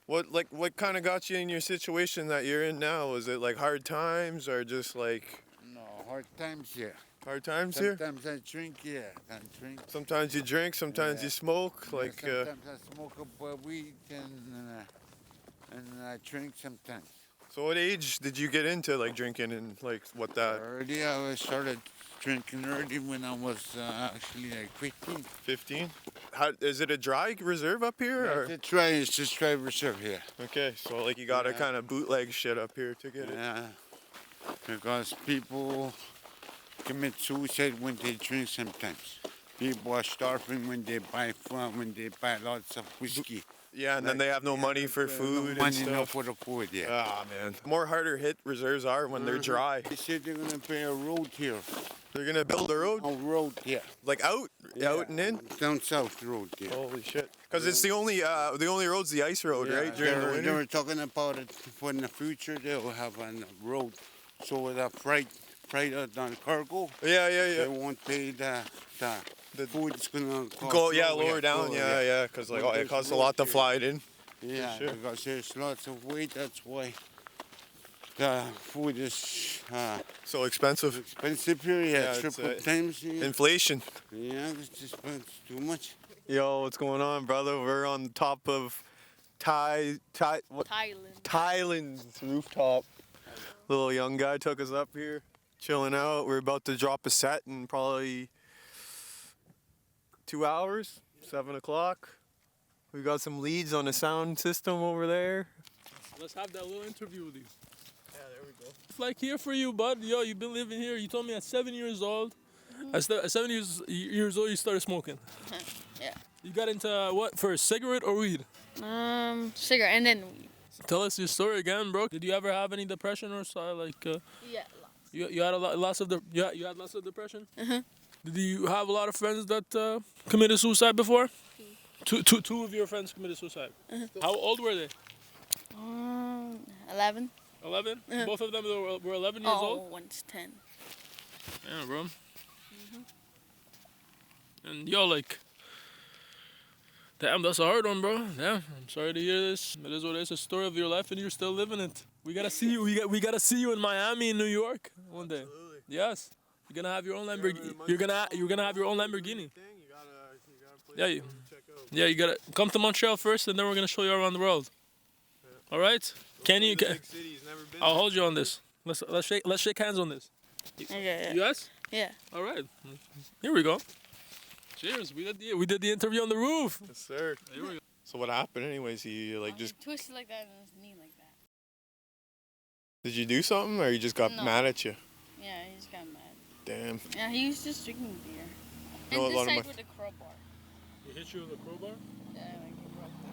What kind of got you in your situation that you're in now? Was it like hard times or just like? No, hard times here. Hard times here? Sometimes I drink, yeah. I drink. Sometimes you drink, sometimes you smoke, Yeah, like. sometimes I smoke up weed and I drink sometimes. So what age did you get into like drinking and like what that? Early, I started drinking early when I was actually like 15. 15? How is it a dry reserve up here? Or? It's just dry reserve here. Okay, so like you gotta kind of bootleg shit up here to get it. Yeah, because people commit suicide when they drink sometimes. People are starving when they buy lots of whiskey. Yeah, and then they have no money for food and stuff. Enough for the food, yeah. Ah, man. More harder hit reserves are when they're dry. They said they're gonna pay a road here. They're gonna build a road? A road, yeah. Like out? Yeah. Out and in? Down south road, yeah. Holy shit. Because it's the only road's the ice road, right? During the They winter? were talking about it for in the future. They'll have a road. So with a freight on cargo. Yeah. They won't pay the food's gonna cost Go, lower down, yeah. Because like it costs a lot to fly it in. Yeah, sure. because there's lots of weight. That's why the food is so expensive. Expensive here, yeah. Triple times. Yeah. Inflation. Yeah, it's just too much. Yo, what's going on, brother? We're on top of Thailand's rooftop. Little young guy took us up here, chilling out. We're about to drop a set in probably 2 hours, 7 o'clock. We got some leads on the sound system over there. Let's have that little interview with you. Yeah, there we go. It's like here for you, bud. Yo, you've been living here. You told me at 7 years old. At 7 years old, you started smoking. Yeah. You got into what first, cigarette or weed? Cigarette and then weed. Tell us your story again, bro. Did you ever have any depression or so? Like, Yeah, you had lots of depression. Did you have a lot of friends that committed suicide before? Two of your friends committed suicide. How old were they? 11. 11? Both of them were 11 years old? Oh, one's 10. Yeah, bro. And yo, like, damn, that's a hard one, bro. Damn, I'm sorry to hear this. It is what it is. It's a story of your life, and you're still living it. We gotta see you. We gotta see you in Miami, in New York, one day. Absolutely. Yes. You're gonna have your own Lamborghini. You're gonna have your own Lamborghini. Yeah, you gotta come to Montreal first, and then we're gonna show you around the world. All right? I'll hold you on this. Let's shake hands on this. Okay. Yes? Yeah. All right. Here we go. Cheers. We did the interview on the roof. Yes, sir. Here we go. So what happened anyways? He like just twisted like that and his knee like that. did you do something or he just got mad at you? Yeah, he just got mad. Damn. Yeah, he was just drinking beer. No, And a lot this of side with a crowbar. He hit you with a crowbar? Yeah, like a crowbar.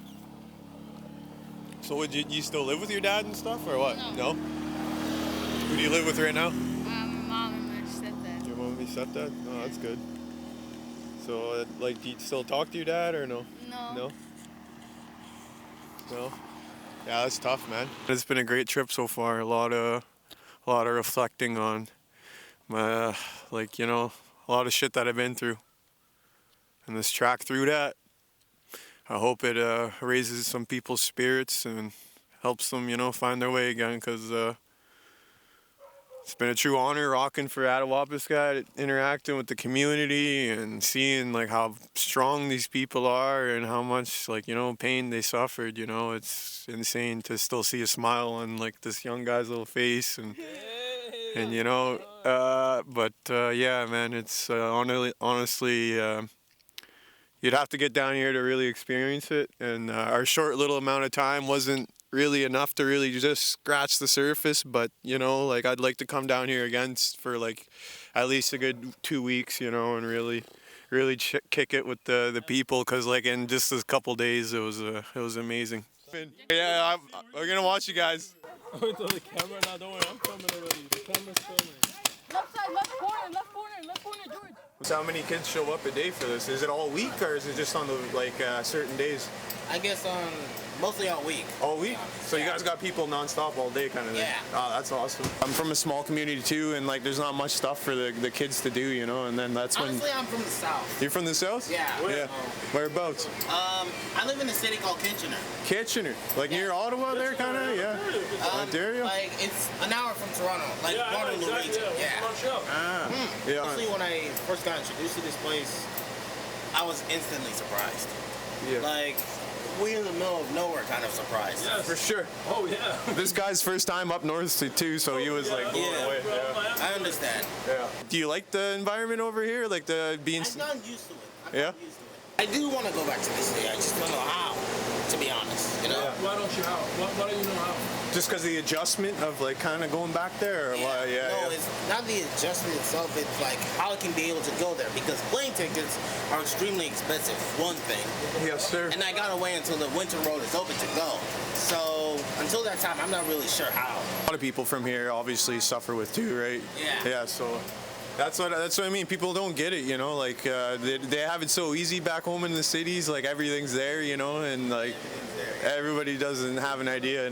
So would you still live with your dad and stuff or what? No. Who do you live with right now? My mom and my stepdad. Your mom and your stepdad? Oh, that's good. So like, do you still talk to your dad or no? No. No. No. Yeah, that's tough, man. It's been a great trip so far. A lot of reflecting on my, like, you know, a lot of shit that I've been through. And this track through that, I hope it raises some people's spirits and helps them, you know, find their way again. Because it's been a true honor rocking for Attawapiskat, interacting with the community and seeing like how strong these people are and how much, like, you know, pain they suffered. You know, it's insane to still see a smile on like this young guy's little face and you know, yeah, man, it's honestly, you'd have to get down here to really experience it. And our short little amount of time wasn't really enough to really just scratch the surface, but you know, like, I'd like to come down here again for like at least a good 2 weeks, you know, and really kick it with the people, because like in just a couple days it was amazing. Yeah, we're gonna watch you guys. Oh, the camera now, don't worry, I'm filming already. The camera's filming. Left side, left corner, George. So how many kids show up a day for this? Is it all week or is it just on the like certain days? I guess mostly all week. All week? So you guys got people nonstop all day kind of thing? Yeah. Oh, that's awesome. I'm from a small community too, and like there's not much stuff for the kids to do, you know, and then that's when... Honestly, I'm from the south. You're from the south? Yeah. Yeah. Whereabouts? I live in a city called Kitchener. Kitchener? Like near Ottawa there kind of? Yeah. Ontario? Like it's an hour from Toronto, like Waterloo region. Yeah. Yeah. Honestly, when I first got introduced to this place, I was instantly surprised. Yeah. Like, we in the middle of nowhere kind of surprised. Yes. For sure. Oh, yeah. This guy's first time up north too, so he was like blown away. Yeah. I understand. Yeah. Do you like the environment over here? Like the being... I've gotten used to it. Yeah? I do want to go back to the city. I just don't know how, to be honest. You know? Yeah. Why don't you how? Why don't you know how? Just because the adjustment of like kind of going back there? Or why? No, it's not the adjustment itself. It's like how I can be able to go there, because plane tickets are extremely expensive, one thing. Yes, sir. And I gotta wait until the winter road is open to go. So until that time, I'm not really sure how. A lot of people from here obviously suffer with too, right? Yeah. Yeah, so that's what I mean. People don't get it, you know, like they have it so easy back home in the cities, like everything's there, you know, and like everybody doesn't have an idea.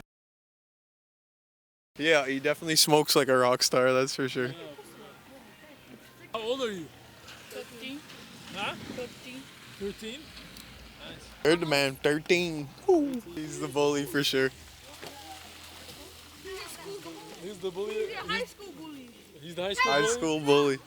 Yeah, he definitely smokes like a rock star, that's for sure. How old are you? 13. Huh? 13. 13? Nice. Heard the man, 13. Ooh. He's the bully for sure. He's the bully? He's a high school bully. He's the high school bully? High school bully.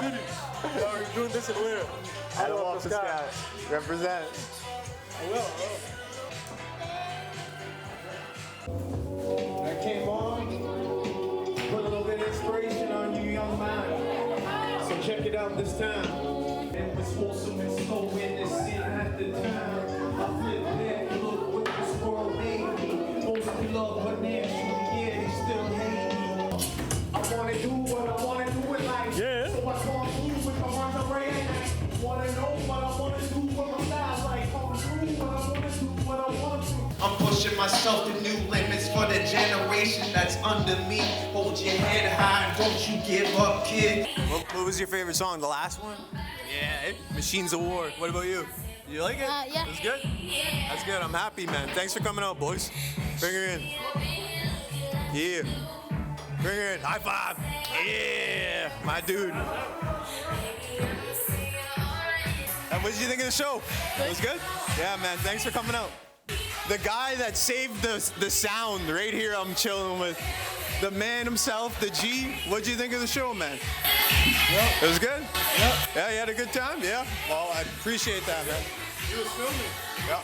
City. Yo, you're doing this in where? Attawapiskat. Represent. I will. I came on, put a little bit of inspiration on you, young man. So check it out this time. It was wholesome and so innocent at the time. I flipped back, look what this world made me. Most beloved, but naturally, yeah, they still hate me. I wanna do what I wanna do in life. Yeah. So I come through with my runs around. Wanna know what I wanna do, what my style's like. Come through what I wanna do, what I wanna do. I'm pushing myself to new limits for the generation that's under me. Hold your head high and don't you give up, kid. What was your favorite song? The last one? Yeah, Machines of War. What about you? You like it? Yeah. That's good? That's good. I'm happy, man. Thanks for coming out, boys. Bring her in. Yeah. Bring her in. High five. Yeah. My dude. What did you think of the show? It was good? Yeah, man. Thanks for coming out. The guy that saved the sound right here I'm chilling with. The man himself, the G. What'd you think of the show, man? Yep. It was good? Yep. Yeah, you had a good time? Yeah? Well, I appreciate that, man. He was filming. Yeah.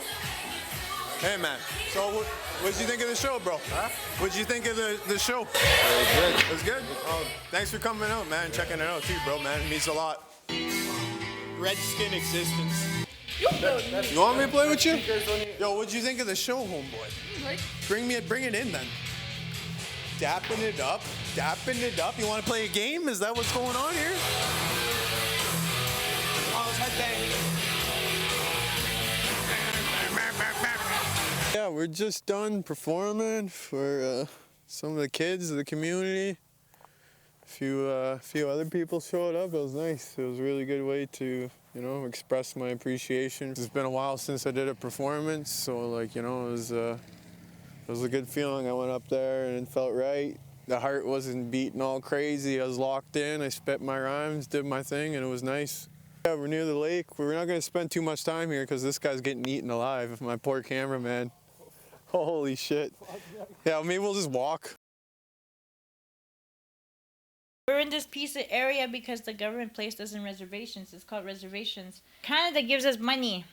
Hey, man. So what'd you think of the show, bro? Huh? What'd you think of the show? It was good. It was good? Oh, thanks for coming out, man. Checking it out, too, bro, man. It means a lot. Redskin existence. You want me to play with you? Yo, what'd you think of the show, homeboy? Bring it in, then. Dapping it up. You want to play a game? Is that what's going on here? Oh, let's headbang. Yeah, we're just done performing for some of the kids of the community. A few other people showed up. It was nice. It was a really good way to, you know, express my appreciation. It's been a while since I did a performance, so like, you know, it was a good feeling. I went up there and it felt right. The heart wasn't beating all crazy. I was locked in. I spit my rhymes, did my thing, and it was nice. Yeah, we're near the lake. We're not going to spend too much time here because this guy's getting eaten alive. My poor cameraman. Holy shit. Yeah, maybe we'll just walk. We're in this piece of area because the government placed us in reservations. It's called reservations. Canada gives us money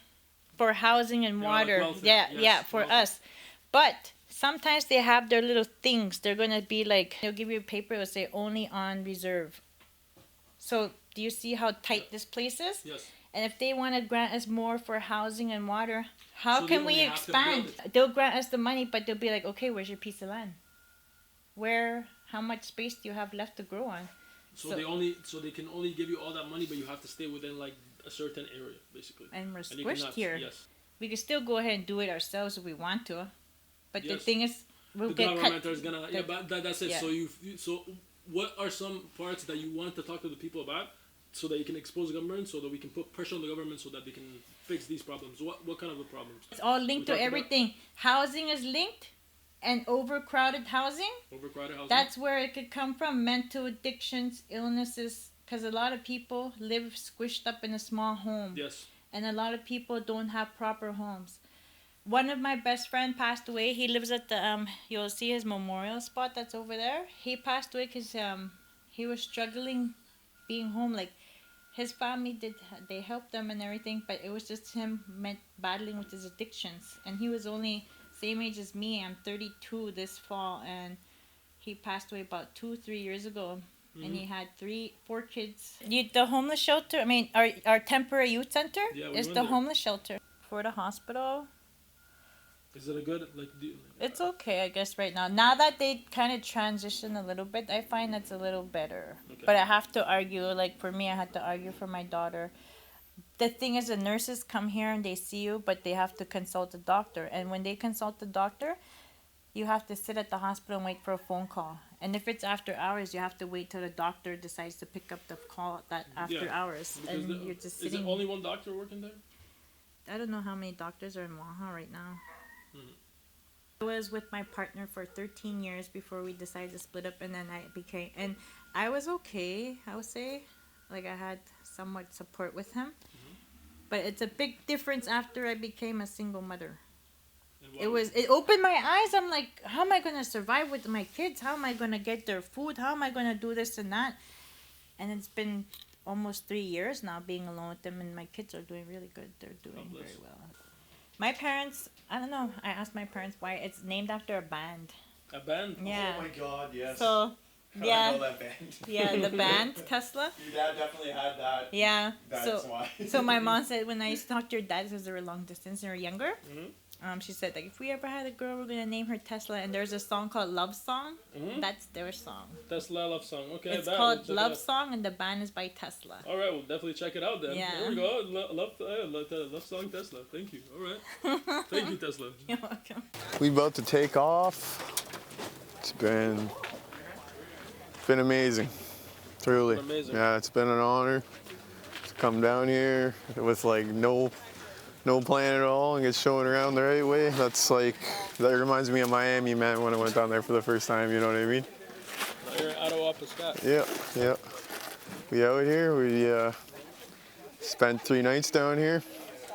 for housing and water. Yeah, for us. But sometimes they have their little things. They're going to be like, they'll give you a paper, it'll say only on reserve. So do you see how tight this place is? Yes. And if they want to grant us more for housing and water, how can we expand? They'll grant us the money, but they'll be like, okay, where's your piece of land? How much space do you have left to grow on? So they can only give you all that money, but you have to stay within like a certain area, basically. And we're squished here. Yes. We can still go ahead and do it ourselves if we want to, but the thing is, we'll get cut. Is gonna. Yeah, but that's it. Yeah. So what are some parts that you want to talk to the people about, so that you can expose the government, so that we can put pressure on the government, so that they can fix these problems? What kind of the problems? It's all linked to everything. Housing is linked. And overcrowded housing. That's where it could come from. Mental addictions, illnesses. Because a lot of people live squished up in a small home. Yes. And a lot of people don't have proper homes. One of my best friends passed away. He lives at the, you'll see his memorial spot that's over there. He passed away because he was struggling being home. Like, his family they helped him and everything. But it was just him battling with his addictions. And he was only same age as me. I'm 32 this fall, and he passed away about 2-3 years ago. Mm-hmm. And he had 4 kids. The homeless shelter, I mean, our temporary youth center is the homeless shelter. For the hospital, is it a good, it's okay, I guess, right now. Now that they kind of transition a little bit, I find that's a little better. Okay. But I have to argue, like for me, I had to argue for my daughter. The thing is, the nurses come here and they see you, but they have to consult the doctor. And when they consult the doctor, you have to sit at the hospital and wait for a phone call. And if it's after hours, you have to wait till the doctor decides to pick up the call after hours. And you're just sitting. Is there only one doctor working there? I don't know how many doctors are in Waha right now. Mm-hmm. I was with my partner for 13 years before we decided to split up, and then and I was okay, I would say. Like, I had somewhat support with him. Mm-hmm. But it's a big difference after I became a single mother. It opened my eyes. I'm like, how am I going to survive with my kids? How am I going to get their food? How am I going to do this and that? And it's been almost 3 years now being alone with them, and my kids are doing really good. They're doing very well. My parents, I don't know. I asked my parents why. It's named after a band. A band? Yeah. Oh my God, yes. So, yeah. I know that band. Yeah, the band, Tesla. Your dad definitely had that. Yeah. That's why. So my mom said when I used to talk to your dad, because they were long distance and they were younger, she said, like, if we ever had a girl, we're going to name her Tesla. And there's a song called Love Song. Mm-hmm. That's their song. Tesla Love Song. Okay. It's called Love Song, and the band is by Tesla. All right, we'll definitely check it out then. Yeah. There we go. Love Song Tesla. Thank you. All right. Thank you, Tesla. You're welcome. We about to take off. It's been amazing. Truly. Amazing. Yeah, it's been an honor to come down here with like no plan at all and get shown around the right way. That reminds me of Miami, man, when I went down there for the first time, you know what I mean? You're in Attawapiskat. Yeah. We out here, we spent 3 nights down here.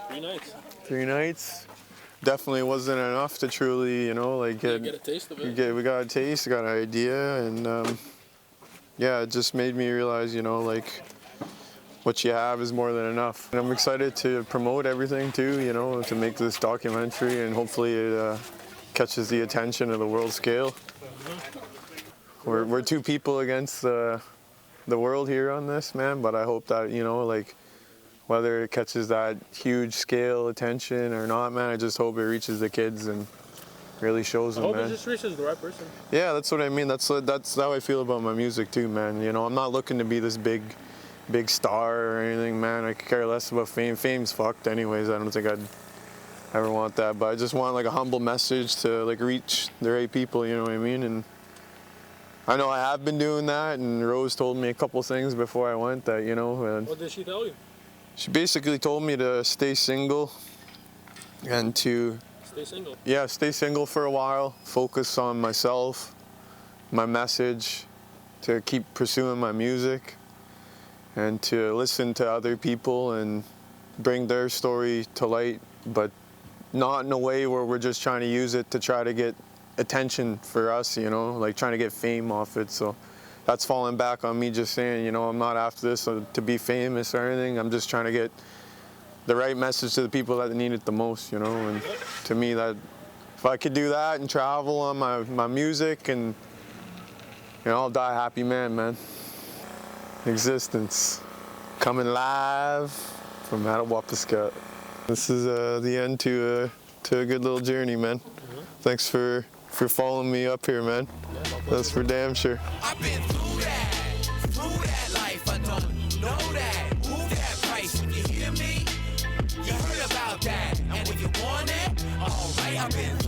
3 nights? 3 nights. Definitely wasn't enough to truly, get a taste of it. We got a taste, got an idea, and it just made me realize, what you have is more than enough. And I'm excited to promote everything too, you know, to make this documentary, and hopefully it catches the attention of the world scale. We're two people against the world here on this, man, but I hope that, you know, like, whether it catches that huge scale attention or not, man, I just hope it reaches the kids and really shows them, I hope man. it just reaches the right person. Yeah, that's what I mean. That's how I feel about my music too, man. You know, I'm not looking to be this big star or anything, man. I could care less about fame. Fame's fucked anyways. I don't think I'd ever want that. But I just want like a humble message to like reach the right people, you know what I mean? And I know I have been doing that, and Rose told me a couple things before I went that, you know. What did she tell you? She basically told me to stay single and to... Stay single? Yeah, stay single for a while, focus on myself, my message, to keep pursuing my music, and to listen to other people and bring their story to light, but not in a way where we're just trying to use it to try to get attention for us, you know, like trying to get fame off it. So that's falling back on me just saying, you know, I'm not after this to be famous or anything. I'm just trying to get the right message to the people that need it the most, you know. And to me, that if I could do that and travel on my music, and, you know, I'll die a happy man. Existence. Coming live from Attawapiskat. This is the end to a good little journey, man. Thanks for following me up here, man. That's for damn sure. I've been through that life. I don't know that. Move that price, you hear me? You heard about that, and when you want it, alright, I've been